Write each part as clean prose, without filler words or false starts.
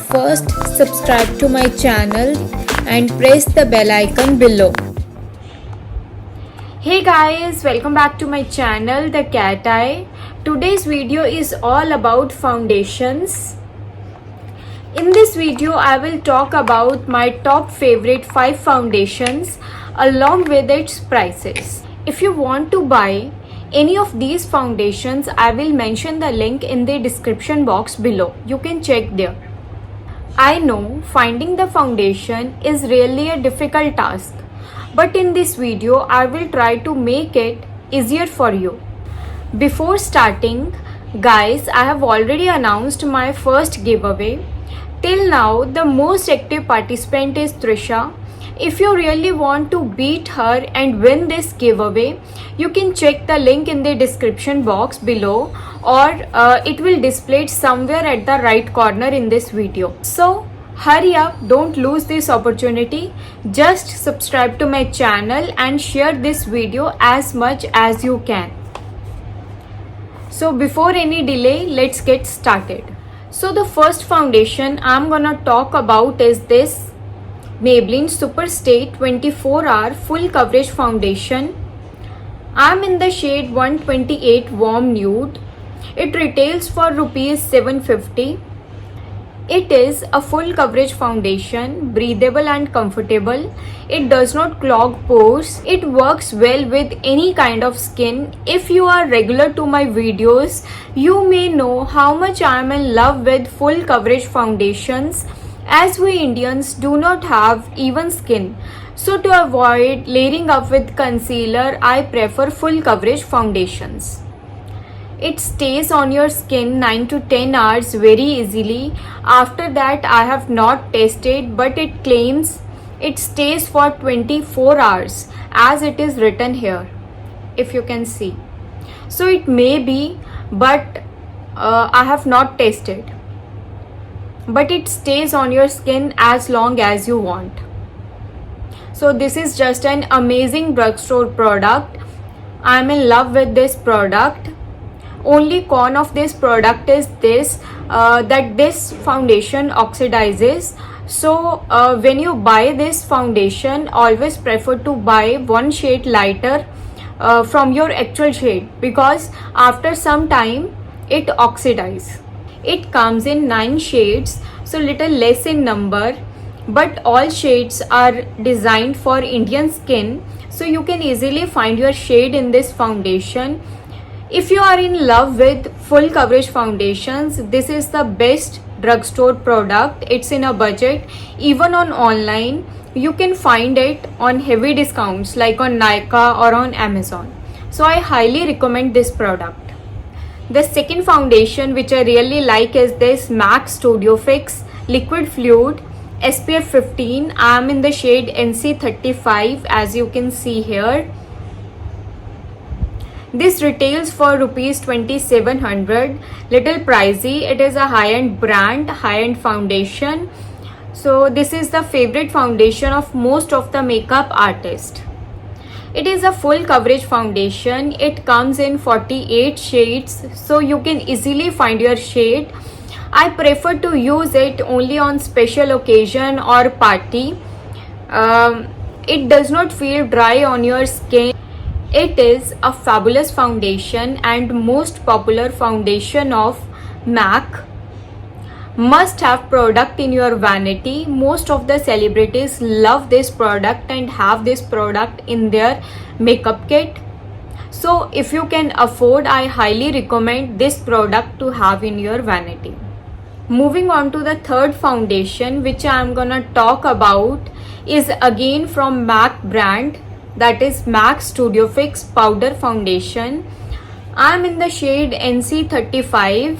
First, subscribe to my channel and press the bell icon below. Hey guys, welcome back to my channel The Cat Eye. Today's video is all about foundations. In this video, I will talk about my top favorite 5 foundations along with its prices. If you want to buy any of these foundations, I will mention the link in the description box below. You can check there. I know finding the foundation is really a difficult task, but in this video I will try to make it easier for you. Before starting, guys, I have already announced my first giveaway. Till now, the most active participant is Trisha. If you really want to beat her and win this giveaway, you can check the link in the description box below, or it will display it somewhere at the right corner in this video. So hurry up, don't lose this opportunity. Just subscribe to my channel and share this video as much as you can. So before any delay, let's get started. So the first foundation I'm gonna talk about is this Maybelline Superstay 24-hour full coverage foundation. I'm in the shade 128 warm nude. It retails for rupees 750. It is a full coverage foundation, breathable and comfortable. It does not clog pores. It works well with any kind of skin. If you are regular to my videos, you may know how much I am in love with full coverage foundations, as we Indians do not have even skin. So to avoid layering up with concealer, I prefer full coverage foundations. It stays on your skin 9 to 10 hours very easily. After that, I have not tested, but it claims it stays for 24 hours as it is written here, if you can see. So it may be, but I have not tested. But it stays on your skin as long as you want. So this is just an amazing drugstore product. I am in love with this product. Only con of this product is this, that this foundation oxidizes. So when you buy this foundation, always prefer to buy one shade lighter from your actual shade, because after some time it oxidizes. It comes in 9 shades, so little less in number, but all shades are designed for Indian skin, so you can easily find your shade in this foundation. If you are in love with full coverage foundations, this is the best drugstore product. It's in a budget. Even on online, you can find it on heavy discounts like on Nykaa or on Amazon. So I highly recommend this product. The second foundation which I really like is this MAC Studio Fix Liquid Fluid SPF 15. I am in the shade NC35, as you can see here. This retails for rupees 2700. Little pricey. It is a high-end brand, high-end foundation. So this is the favorite foundation of most of the makeup artists. It is a full coverage foundation. It comes in 48 shades, so you can easily find your shade. I prefer to use it only on special occasion or party. It does not feel dry on your skin. It is a fabulous foundation and most popular foundation of MAC. Must have product in your vanity. Most of the celebrities love this product and have this product in their makeup kit. So if you can afford, I highly recommend this product to have in your vanity. Moving on to the third foundation which I am gonna talk about is again from MAC brand, that is MAC Studio Fix Powder Foundation. I am in the shade NC35,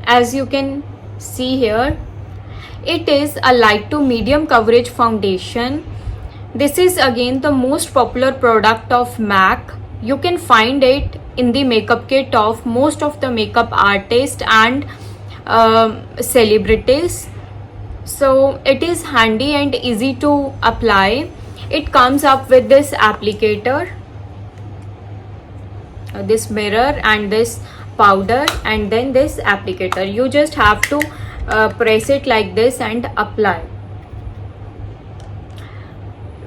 as you can see here. It is a light to medium coverage foundation. This is again the most popular product of MAC. You can find it in the makeup kit of most of the makeup artists and celebrities. So it is handy and easy to apply. It comes up with this applicator, this mirror and this powder, and then this applicator. You just have to press it like this and apply.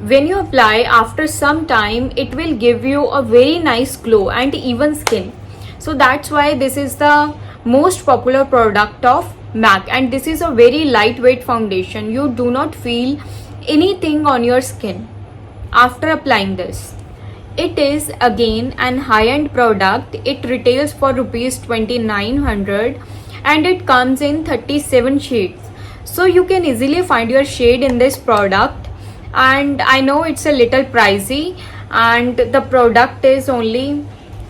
When you apply, after some time it will give you a very nice glow and even skin. So that's why this is the most popular product of MAC, and this is a very lightweight foundation. You do not feel anything on your skin after applying this. It is again an high-end product. It retails for rupees 2900 and it comes in 37 shades. So you can easily find your shade in this product, and I know it's a little pricey and the product is only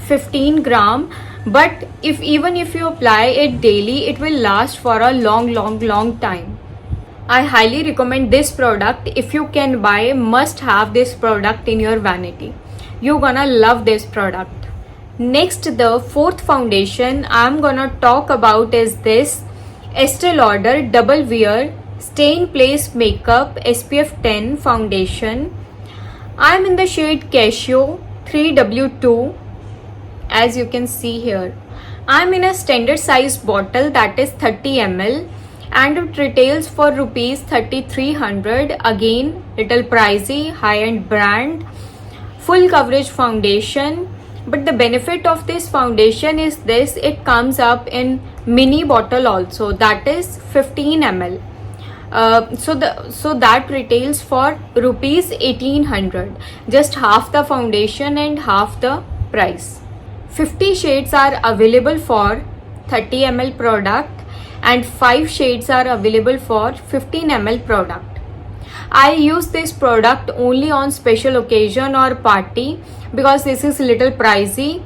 15 gram, but even if you apply it daily, it will last for a long time. I highly recommend this product. If you can buy, must have this product in your vanity. You're gonna love this product. Next, the fourth foundation I'm gonna talk about is this Estee Lauder Double Wear Stay in Place Makeup SPF 10 foundation. I'm in the shade Cashew 3W2, as you can see here. I'm in a standard size bottle, that is 30 ml, and it retails for rupees 3300. Again, little pricey, high-end brand, full coverage foundation. But the benefit of this foundation is this: it comes up in mini bottle also, that is 15 ml. So that retails for rupees 1800, just half the foundation and half the price. 50 shades are available for 30 ml product and 5 shades are available for 15 ml product. I use this product only on special occasion or party because this is little pricey,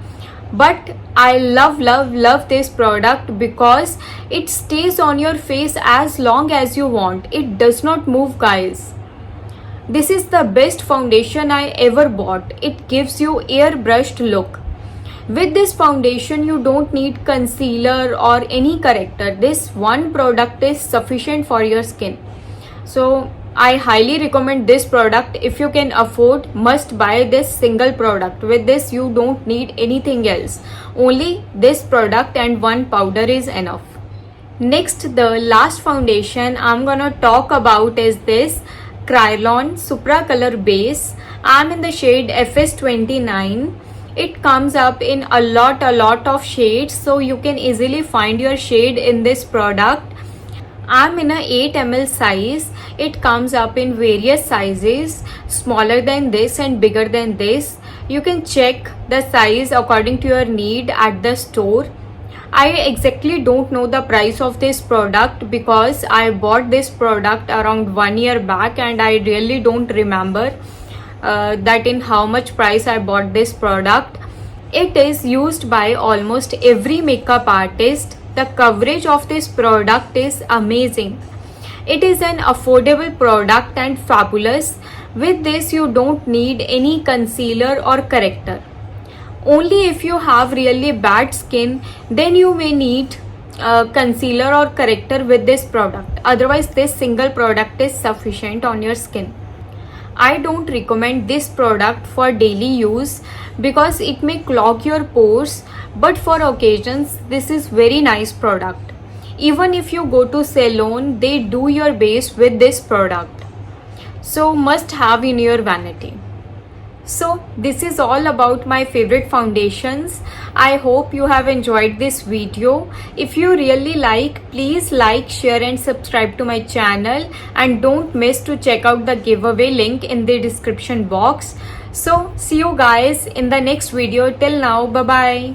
but I love this product because it stays on your face as long as you want. It does not move, guys. This is the best foundation I ever bought. It gives you airbrushed look. With this foundation, you don't need concealer or any corrector. This one product is sufficient for your skin. So I highly recommend this product. If you can afford, must buy this single product. With this, you don't need anything else. Only this product and one powder is enough. Next, the last foundation I'm gonna talk about is this Kryolan Supra Color Base. I'm in the shade FS29. It comes up in a lot of shades, so you can easily find your shade in this product. I'm in a 8 ml size. It comes up in various sizes, smaller than this and bigger than this. You can check the size according to your need at the store. I exactly don't know the price of this product because I bought this product around 1 year back and I really don't remember that in how much price I bought this product. It is used by almost every makeup artist. The coverage of this product is amazing. It is an affordable product and fabulous. With this, you don't need any concealer or corrector. Only if you have really bad skin, then you may need concealer or corrector with this product. Otherwise, this single product is sufficient on your skin. I don't recommend this product for daily use because it may clog your pores, but for occasions this is very nice product. Even if you go to salon, they do your base with this product. So must have in your vanity. So this is all about my favorite foundations. I hope you have enjoyed this video. If you really like, please like, share and subscribe to my channel, and don't miss to check out the giveaway link in the description box. So see you guys in the next video. Till now, bye bye.